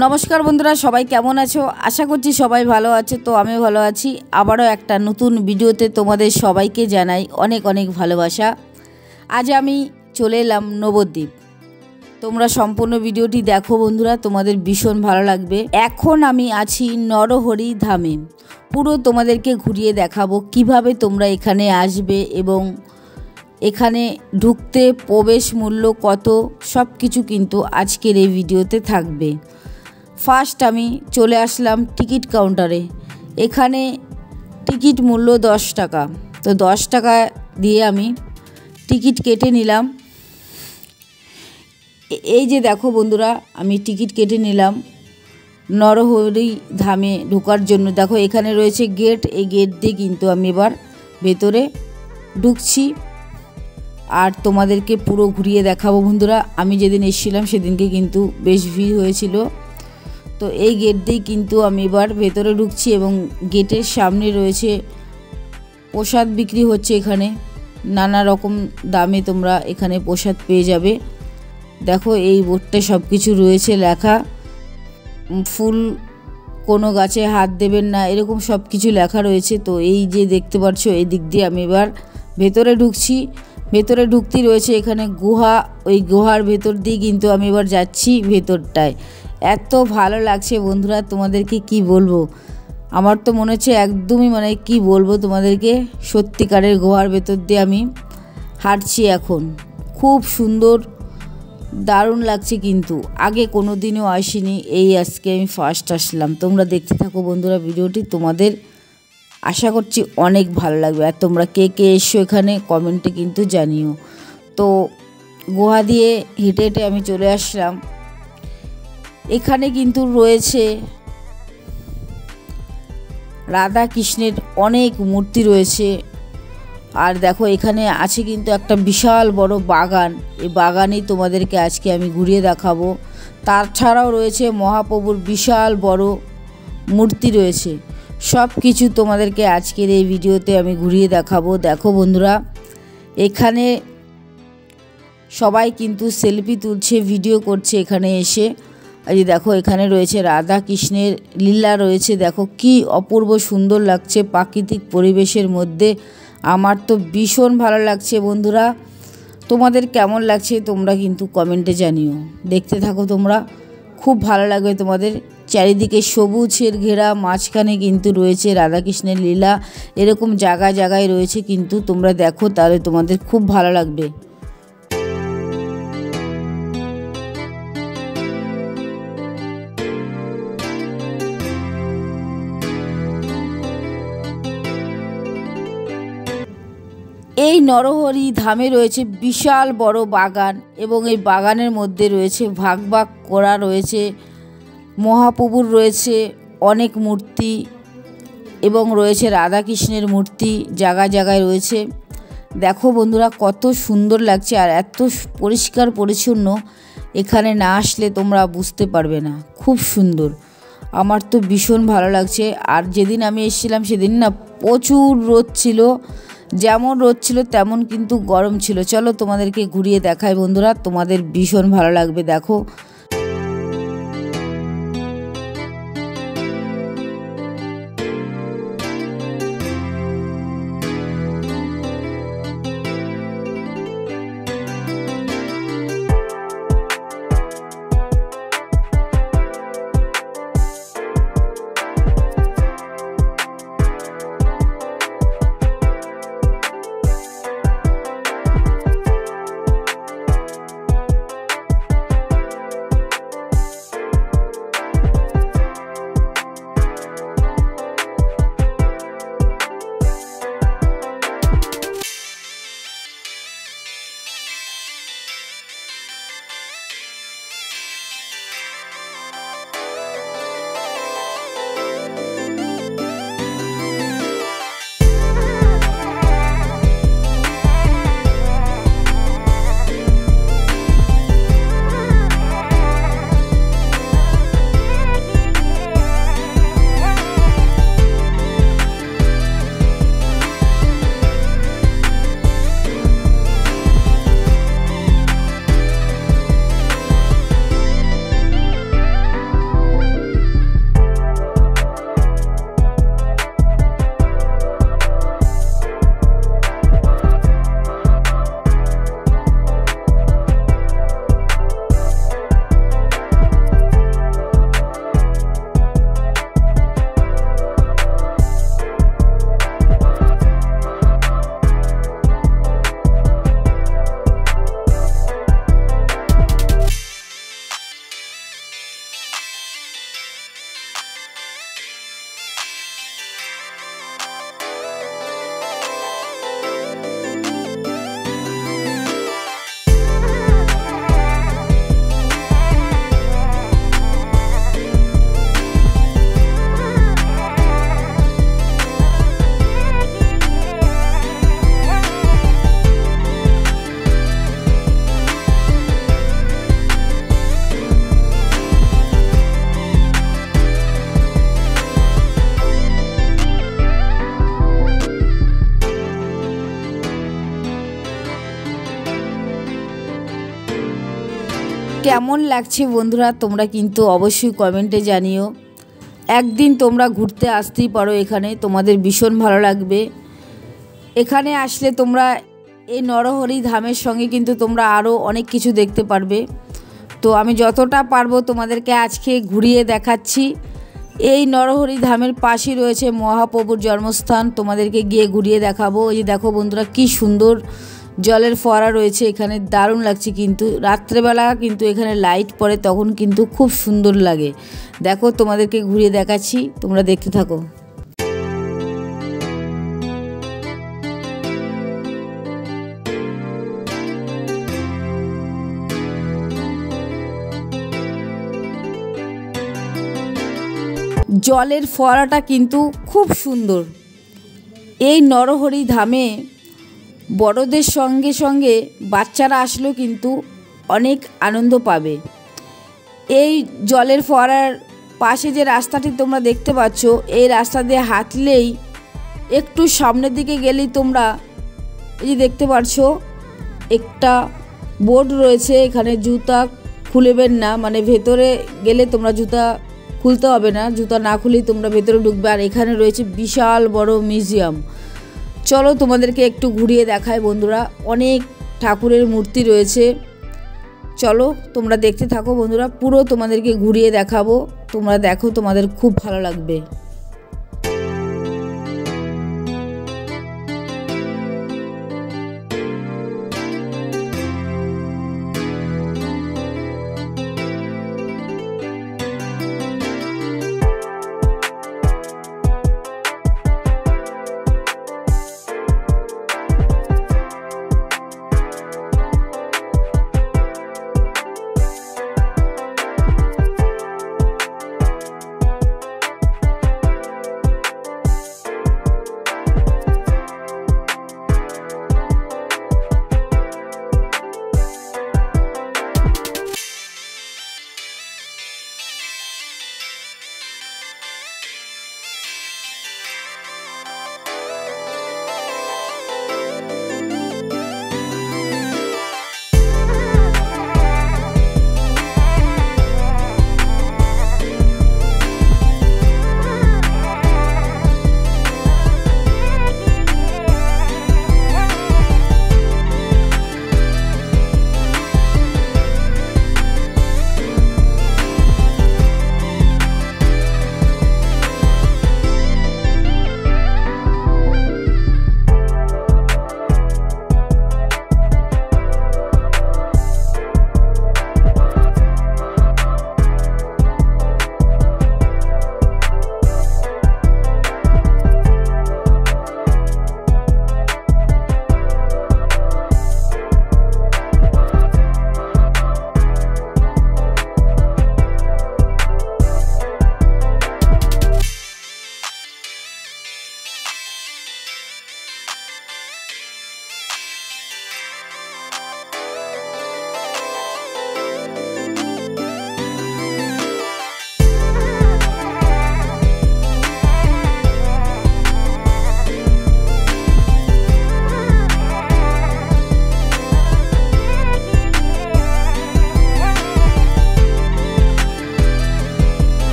নমস্কার বন্ধুরা, সবাই কেমন আছো? আশা করছি সবাই ভালো আছে। তো আমি ভালো আছি। আবারও একটা নতুন ভিডিওতে তোমাদের সবাইকে জানাই অনেক অনেক ভালোবাসা। আজ আমি চলে এলাম নবদ্বীপ। তোমরা সম্পূর্ণ ভিডিওটি দেখো বন্ধুরা, তোমাদের ভীষণ ভালো লাগবে। এখন আমি আছি নরহরি ধামে। পুরো তোমাদেরকে ঘুরিয়ে দেখাবো কিভাবে তোমরা এখানে আসবে এবং এখানে ঢুকতে প্রবেশ মূল্য কত, সব কিছু কিন্তু আজকের এই ভিডিওতে থাকবে। ফার্স্ট আমি চলে আসলাম টিকিট কাউন্টারে। এখানে টিকিট মূল্য 10 টাকা। তো 10 টাকা দিয়ে আমি টিকিট কেটে নিলাম। এই যে দেখো বন্ধুরা, আমি টিকিট কেটে নিলাম নরহরি ধামে ঢোকার জন্য। দেখো এখানে রয়েছে গেট, এই গেট দিয়ে কিন্তু আমি এবার ভেতরে ঢুকছি আর তোমাদেরকে পুরো ঘুরিয়ে দেখাবো বন্ধুরা। আমি যেদিন এসেছিলাম সেদিনকে কিন্তু বেশ ভিড় হয়েছিল। তো এই গেট দিয়েই কিন্তু আমি এবার ভেতরে ঢুকছি এবং গেটের সামনে রয়েছে প্রসাদ বিক্রি হচ্ছে। এখানে নানা রকম দামে তোমরা এখানে প্রসাদ পেয়ে যাবে। দেখো এই বোর্ডটা সব কিছু রয়েছে লেখা, ফুল কোনো গাছে হাত দেবেন না, এরকম সব কিছু লেখা রয়েছে। তো এই যে দেখতে পাচ্ছ, এই দিক দিয়ে আমি এবার ভেতরে ঢুকছি। ভেতরে ঢুকতেই রয়েছে এখানে গুহা, ওই গুহার ভেতর দিয়ে কিন্তু আমি এবার যাচ্ছি ভেতরটায়। এত ভালো লাগছে বন্ধুরা, তোমাদেরকে কি বলবো। আমার তো মনে হচ্ছে একদমই কি বলবো তোমাদেরকে, সত্যিকারের গুহার ভেতর দিয়ে আমি হাঁটছি এখন। খুব সুন্দর, দারুণ লাগছে, কিন্তু আগে কোনো দিনও আসিনি, এই আজকে আমি ফার্স্ট আসলাম। তোমরা দেখতে থাকো বন্ধুরা ভিডিওটি, তোমাদের আশা করছি অনেক ভালো লাগবে। আর তোমরা কে কে এসছো এখানে কমেন্টে কিন্তু জানিও। তো গুহা দিয়ে হেঁটে হেঁটে আমি চলে আসলাম। এখানে কিন্তু রয়েছে রাধা কৃষ্ণের অনেক মূর্তি রয়েছে। আর দেখো এখানে আছে কিন্তু একটা বিশাল বড় বাগান। এই বাগানেই তোমাদেরকে আজকে আমি ঘুরিয়ে দেখাবো। তাছাড়াও রয়েছে মহাপ্রভুর বিশাল বড় মূর্তি রয়েছে। সব কিছু তোমাদেরকে আজকের এই ভিডিওতে আমি ঘুরিয়ে দেখাবো। দেখো বন্ধুরা, এখানে সবাই কিন্তু সেলফি তুলছে, ভিডিও করছে এখানে এসে। আর এই দেখো এখানে রয়েছে রাধা কৃষ্ণের লীলা রয়েছে। দেখো কি অপূর্ব সুন্দর লাগছে প্রাকৃতিক পরিবেশের মধ্যে। আমার তো ভীষণ ভালো লাগছে বন্ধুরা। তোমাদের কেমন লাগছে তোমরা কিন্তু কমেন্টে জানিও। দেখতে থাকো তোমরা, খুব ভালো লাগবে তোমাদের। চারিদিকে সবুজের ঘেরা, মাঝখানে কিন্তু রয়েছে রাধাকৃষ্ণের লীলা। এরকম জায়গায় জায়গায় রয়েছে, কিন্তু তোমরা দেখো তাহলে তোমাদের খুব ভালো লাগবে। এই নরহরি ধামে রয়েছে বিশাল বড় বাগান এবং এই বাগানের মধ্যে রয়েছে ভাগ ভাগ করা রয়েছে মহাপ্রভুর রয়েছে অনেক মূর্তি এবং রয়েছে রাধাকৃষ্ণের মূর্তি জায়গায় জায়গায় রয়েছে। দেখো বন্ধুরা কত সুন্দর লাগছে, আর এত পরিষ্কার পরিচ্ছন্ন, এখানে না আসলে তোমরা বুঝতে পারবে না। খুব সুন্দর, আমার তো ভীষণ ভালো লাগছে। আর যেদিন আমি এসেছিলাম সেদিন না প্রচুর রোদ ছিল, যেমন রোদ ছিল তেমন কিন্তু গরম ছিল। চলো তোমাদেরকে ঘুরিয়ে দেখাই বন্ধুরা, তোমাদের ভীষণ ভালো লাগবে। দেখো কেমন লাগছে বন্ধুরা তোমরা কিন্তু অবশ্যই কমেন্টে জানিও। একদিন তোমরা ঘুরতে আসতেই পারো এখানে, তোমাদের ভীষণ ভালো লাগবে। এখানে আসলে তোমরা এই নরহরি ধামের সঙ্গে কিন্তু তোমরা আরও অনেক কিছু দেখতে পারবে। তো আমি যতটা পারবো তোমাদেরকে আজকে ঘুরিয়ে দেখাচ্ছি। এই নরহরি ধামের পাশেই রয়েছে মহাপ্রভুর জন্মস্থান, তোমাদেরকে গিয়ে ঘুরিয়ে দেখাবো। এই যে দেখো বন্ধুরা কি সুন্দর জলের ফোয়ারা রয়েছে এখানে, দারুণ লাগছে। কিন্তু রাত্রেবেলা কিন্তু এখানে লাইট পড়ে, তখন কিন্তু খুব সুন্দর লাগে। দেখো তোমাদেরকে ঘুরিয়ে দেখাচ্ছি, তোমরা দেখতে থাকো। জলের ফোয়ারাটা কিন্তু খুব সুন্দর। এই নরহরি ধামে বড়দের সঙ্গে সঙ্গে বাচ্চারা আসলেও কিন্তু অনেক আনন্দ পাবে। এই জলের ফোয়ারার পাশে যে রাস্তাটি তোমরা দেখতে পাচ্ছ, এই রাস্তা দিয়ে হাঁটলেই একটু সামনের দিকে গেলেই তোমরা এই যে দেখতে পাচ্ছ একটা বোর্ড রয়েছে, এখানে জুতা খুলবেন না, মানে ভেতরে গেলে তোমরা জুতা খুলতে হবে না, জুতা না খুলেই তোমরা ভেতরে ঢুকবে। আর এখানে রয়েছে বিশাল বড় মিউজিয়াম। চলো তোমাদেরকে একটু ঘুরিয়ে দেখায় বন্ধুরা, অনেক ঠাকুরের মূর্তি রয়েছে। চলো তোমরা দেখতে থাকো বন্ধুরা, পুরো তোমাদেরকে ঘুরিয়ে দেখাবো। তোমরা দেখো, তোমাদের খুব ভালো লাগবে।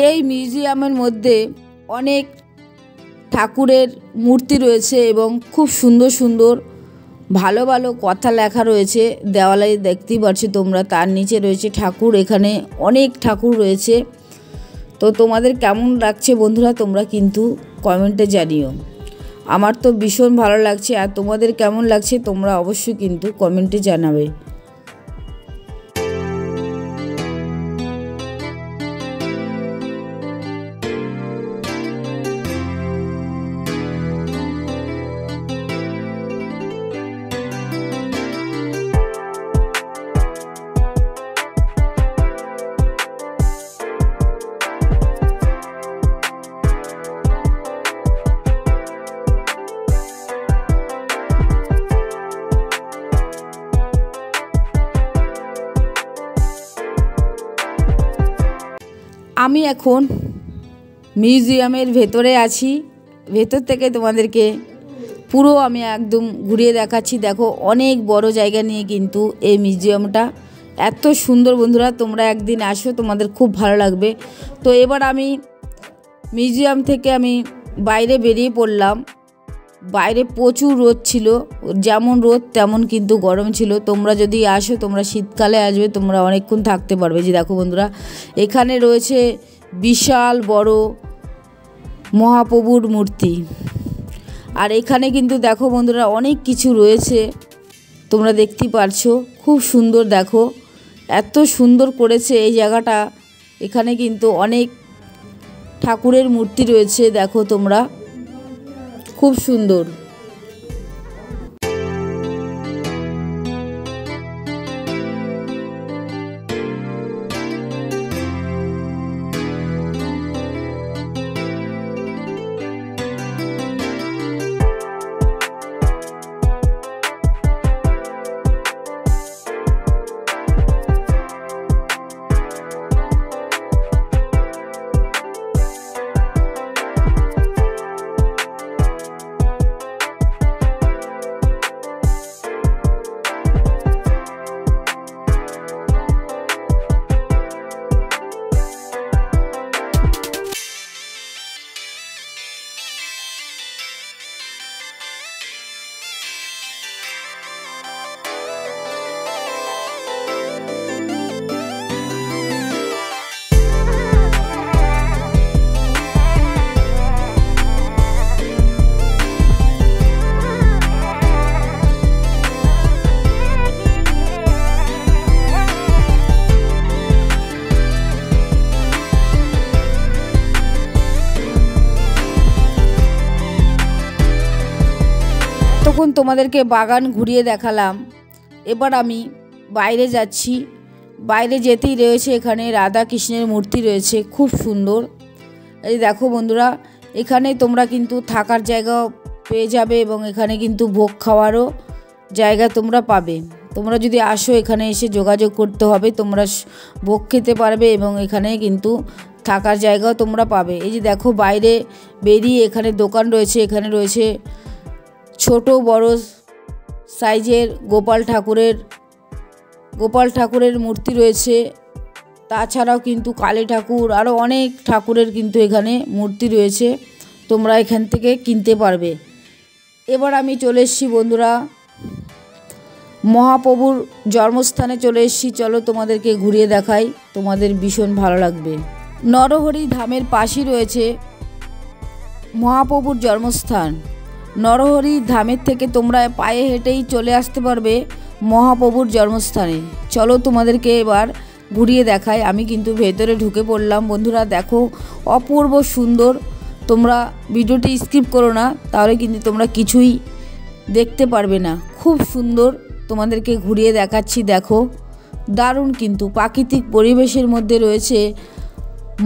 এই মিউজিয়ামের মধ্যে অনেক ঠাকুরের মূর্তি রয়েছে এবং খুব সুন্দর সুন্দর ভালো ভালো কথা লেখা রয়েছে দেওয়ালে, দেখতেই পাচ্ছ তোমরা। তার নিচে রয়েছে ঠাকুর, এখানে অনেক ঠাকুর রয়েছে। তো তোমাদের কেমন লাগছে বন্ধুরা তোমরা কিন্তু কমেন্টে জানিও। আমার তো ভীষণ ভালো লাগছে, আর তোমাদের কেমন লাগছে তোমরা অবশ্যই কিন্তু কমেন্টে জানাবে। আমি এখন মিউজিয়ামের ভেতরে আছি। ভেতর থেকে তোমাদেরকে পুরো আমি একদম ঘুরিয়ে দেখাচ্ছি। দেখো অনেক বড় জায়গা নিয়ে কিন্তু এই মিউজিয়ামটা, এত সুন্দর বন্ধুরা। তোমরা একদিন আসো, তোমাদের খুব ভালো লাগবে। তো এবার আমি মিউজিয়াম থেকে আমি বাইরে বেরিয়ে পড়লাম। বাইরে প্রচুর রোদ ছিল, যেমন রোদ তেমন কিন্তু গরম ছিল। তোমরা যদি আসো, তোমরা শীতকালে আসবে, তোমরা অনেকক্ষণ থাকতে পারবে। যে দেখো বন্ধুরা, এখানে রয়েছে বিশাল বড় মহাপ্রভুর মূর্তি। আর এখানে কিন্তু দেখো বন্ধুরা অনেক কিছু রয়েছে, তোমরা দেখতে পারছো। খুব সুন্দর, দেখো এত সুন্দর করেছে এই জায়গাটা। এখানে কিন্তু অনেক ঠাকুরের মূর্তি রয়েছে, দেখো তোমরা, খুব সুন্দর। তখন তোমাদেরকে বাগান ঘুরিয়ে দেখালাম। এবার আমি বাইরে যাচ্ছি। বাইরে যেতেই রয়েছে এখানে রাধা কৃষ্ণের মূর্তি রয়েছে, খুব সুন্দর। এই দেখো বন্ধুরা, এখানে তোমরা কিন্তু থাকার জায়গা পেয়ে যাবে এবং এখানে কিন্তু ভোগ খাওয়ারও জায়গা তোমরা পাবে। তোমরা যদি আসো, এখানে এসে যোগাযোগ করতে হবে, তোমরা ভোগ খেতে পারবে এবং এখানে কিন্তু থাকার জায়গাও তোমরা পাবে। এই যে দেখো বাইরে বেরিয়ে এখানে দোকান রয়েছে। এখানে রয়েছে ছোট বড় সাইজের গোপাল ঠাকুরের মূর্তি রয়েছে। তাছাড়াও কিন্তু কালী ঠাকুর, আরও অনেক ঠাকুরের কিন্তু এখানে মূর্তি রয়েছে, তোমরা এখান থেকে কিনতে পারবে। এবার আমি চলে এসেছি বন্ধুরা মহাপ্রভুর জন্মস্থানে চলে এসেছি। চলো তোমাদেরকে ঘুরিয়ে দেখাই, তোমাদের ভীষণ ভালো লাগবে। নরহরি ধামের পাশেই রয়েছে মহাপ্রভুর জন্মস্থান। নরহরি ধামের থেকে তোমরা পায়ে হেঁটেই চলে আসতে পারবে মহাপ্রভুর জন্মস্থানে। চলো তোমাদেরকে এবার ঘুরিয়ে দেখাই। আমি কিন্তু ভেতরে ঢুকে পড়লাম বন্ধুরা। দেখো অপূর্ব সুন্দর। তোমরা ভিডিওটি স্কিপ করো না, তাহলে কিন্তু তোমরা কিছুই দেখতে পারবে না। খুব সুন্দর, তোমাদেরকে ঘুরিয়ে দেখাচ্ছি। দেখো দারুণ, কিন্তু প্রাকৃতিক পরিবেশের মধ্যে রয়েছে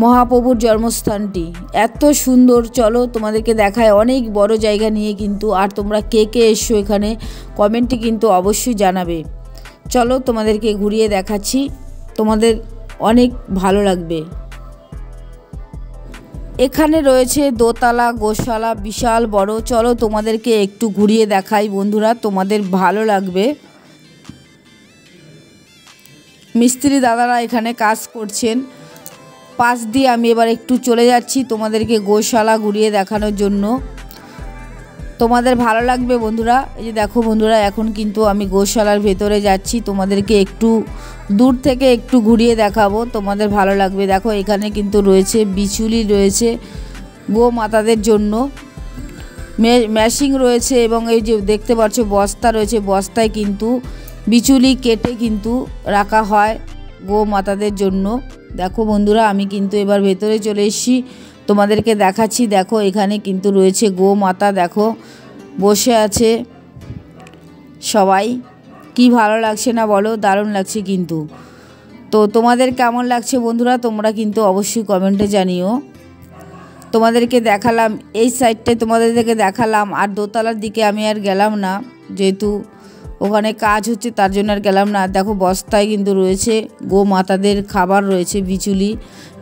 মহাপ্রভুর জন্মস্থানটি, এত সুন্দর। চলো তোমাদেরকে দেখায়, অনেক বড় জায়গা নিয়ে কিন্তু। আর তোমরা কে কে এসছো এখানে কমেন্টে কিন্তু অবশ্যই জানাবে। চলো তোমাদেরকে ঘুরিয়ে দেখাচ্ছি, তোমাদের অনেক ভালো লাগবে। এখানে রয়েছে দোতলা গোশালা, বিশাল বড়। চলো তোমাদেরকে একটু ঘুরিয়ে দেখাই বন্ধুরা, তোমাদের ভালো লাগবে। মিস্ত্রি দাদারা এখানে কাজ করছেন। পাশ দিয়ে আমি এবার একটু চলে যাচ্ছি তোমাদেরকে গোশালা ঘুরিয়ে দেখানোর জন্য, তোমাদের ভালো লাগবে বন্ধুরা। এই যে দেখো বন্ধুরা, এখন কিন্তু আমি গোশালার ভেতরে যাচ্ছি, তোমাদেরকে একটু দূর থেকে একটু ঘুরিয়ে দেখাবো, তোমাদের ভালো লাগবে। দেখো এখানে কিন্তু রয়েছে বিচুলি, রয়েছে গো মাতাদের জন্য মেশিং রয়েছে এবং এই যে দেখতে পাচ্ছ বস্তা রয়েছে, বস্তায় কিন্তু বিচুলি কেটে কিন্তু রাখা হয় গো মাতাদের জন্য। দেখো বন্ধুরা, আমি কিন্তু এবার ভেতরে চলে এসেছি, তোমাদেরকে দেখাচ্ছি। দেখো এখানে কিন্তু রয়েছে গো মাতা, দেখো বসে আছে সবাই। কি ভালো লাগছে না বলো, দারুণ লাগছে কিন্তু। তো তোমাদের কেমন লাগছে বন্ধুরা, তোমরা কিন্তু অবশ্যই কমেন্টে জানিও। তোমাদেরকে দেখালাম এই সাইডটায়, তোমাদেরকে দেখালাম। আর দোতলার দিকে আমি আর গেলাম না, যেহেতু ওখানে কাজ হচ্ছে তার জন্য আর গেলাম না। দেখো বস্তায় কিন্তু রয়েছে গোমাতাদের খাবার রয়েছে, বিচুলি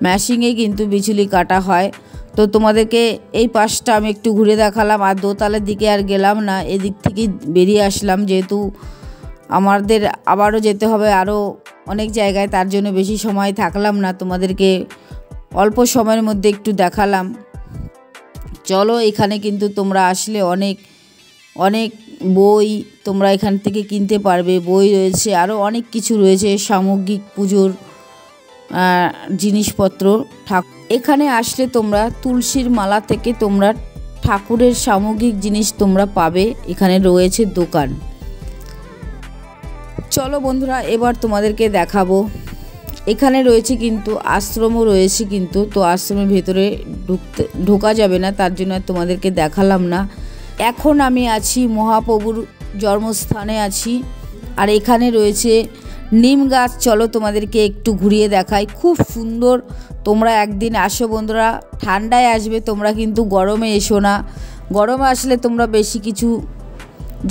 ম্যাশিংয়ে কিন্তু বিচুলি কাটা হয়। তো তোমাদেরকে এই পাশটা আমি একটু ঘুরে দেখালাম, আর দোতলার দিকে আর গেলাম না, এদিক থেকে বেরিয়ে আসলাম, যেহেতু আমাদের আবারও যেতে হবে আরও অনেক জায়গায়, তার জন্য বেশি সময় থাকলাম না, তোমাদেরকে অল্প সময়ের মধ্যে একটু দেখালাম। চলো, এখানে কিন্তু তোমরা আসলে অনেক অনেক বই তোমরা এখান থেকে কিনতে পারবে, বই রয়েছে, আরও অনেক কিছু রয়েছে, সামগ্রিক পুজোর জিনিসপত্র। এখানে আসলে তোমরা তুলসীর মালা থেকে তোমরা ঠাকুরের সামগ্রিক জিনিস তোমরা পাবে, এখানে রয়েছে দোকান। চলো বন্ধুরা, এবার তোমাদেরকে দেখাবো, এখানে রয়েছে কিন্তু আশ্রমও রয়েছে কিন্তু, তো আশ্রমের ভেতরে ঢোকা যাবে না, তার জন্য তোমাদেরকে দেখালাম না। এখন আমি আছি মহাপ্রভুর জন্মস্থানে আছি, আর এখানে রয়েছে নিম গাছ। চলো তোমাদেরকে একটু ঘুরিয়ে দেখাই, খুব সুন্দর। তোমরা একদিন আসো বন্ধুরা, ঠান্ডায় আসবে তোমরা, কিন্তু গরমে এসো না, গরমে আসলে তোমরা বেশি কিছু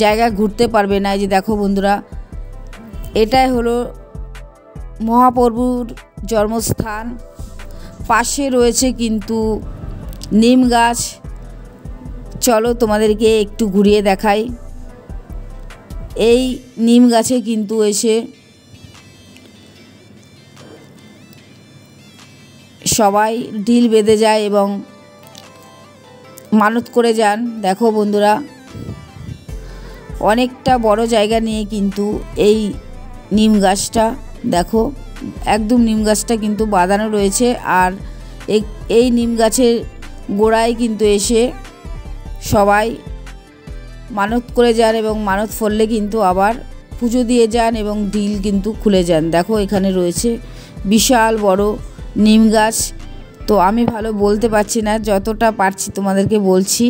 জায়গা ঘুরতে পারবে না। এই যে দেখো বন্ধুরা, এটাই হলো মহাপ্রভুর জন্মস্থান, পাশে রয়েছে কিন্তু নিম গাছ। চলো তোমাদেরকে একটু ঘুরিয়ে দেখাই। এই নিম গাছে কিন্তু এসে সবাই ঢিল বেঁধে যায় এবং মানত করে যান। দেখো বন্ধুরা, অনেকটা বড় জায়গা নিয়ে কিন্তু এই নিম গাছটা, দেখো একদম নিম গাছটা কিন্তু বাঁধানো রয়েছে, আর এই নিম গাছের গোড়ায় কিন্তু এসে সবাই মানত করে যান এবং মানত ফললে কিন্তু আবার পুজো দিয়ে যান এবং ঢিল কিন্তু খুলে যান। দেখো এখানে রয়েছে বিশাল বড় নিম গাছ। তো আমি ভালো বলতে পারছি না, যতটা পারছি তোমাদেরকে বলছি।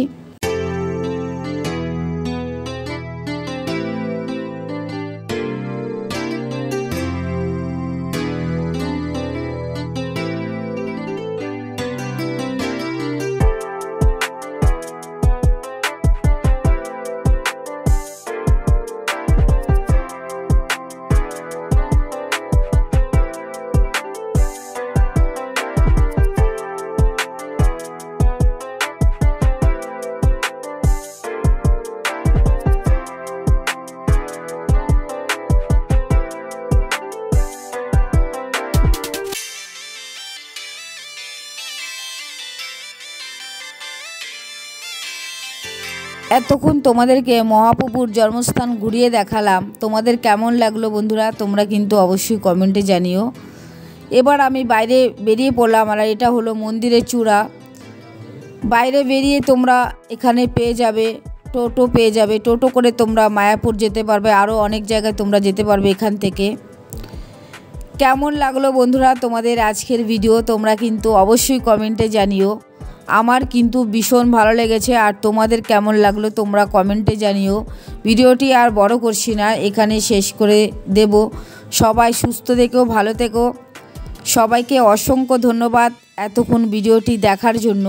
এতক্ষণ তোমাদেরকে মহাপ্রভুর জন্মস্থান ঘুরিয়ে দেখালাম, তোমাদের কেমন লাগলো বন্ধুরা তোমরা কিন্তু অবশ্যই কমেন্টে জানিও। এবার আমি বাইরে বেরিয়ে পড়লাম, আর এটা হলো মন্দিরের চূড়া। বাইরে বেরিয়ে তোমরা এখানে পেয়ে যাবে টোটো, পেয়ে যাবে টোটো করে তোমরা মায়াপুর যেতে পারবে, আরও অনেক জায়গায় তোমরা যেতে পারবে এখান থেকে। কেমন লাগলো বন্ধুরা তোমাদের আজকের ভিডিও তোমরা কিন্তু অবশ্যই কমেন্টে জানিও। আমার কিন্তু ভীষণ ভালো লেগেছে, আর তোমাদের কেমন লাগলো তোমরা কমেন্টে জানিও। ভিডিওটি আর বড় করছি না, এখানে শেষ করে দেব। সবাই সুস্থ থেকো, ভালো থেকো। সবাইকে অসংখ্য ধন্যবাদ এতক্ষণ ভিডিওটি দেখার জন্য।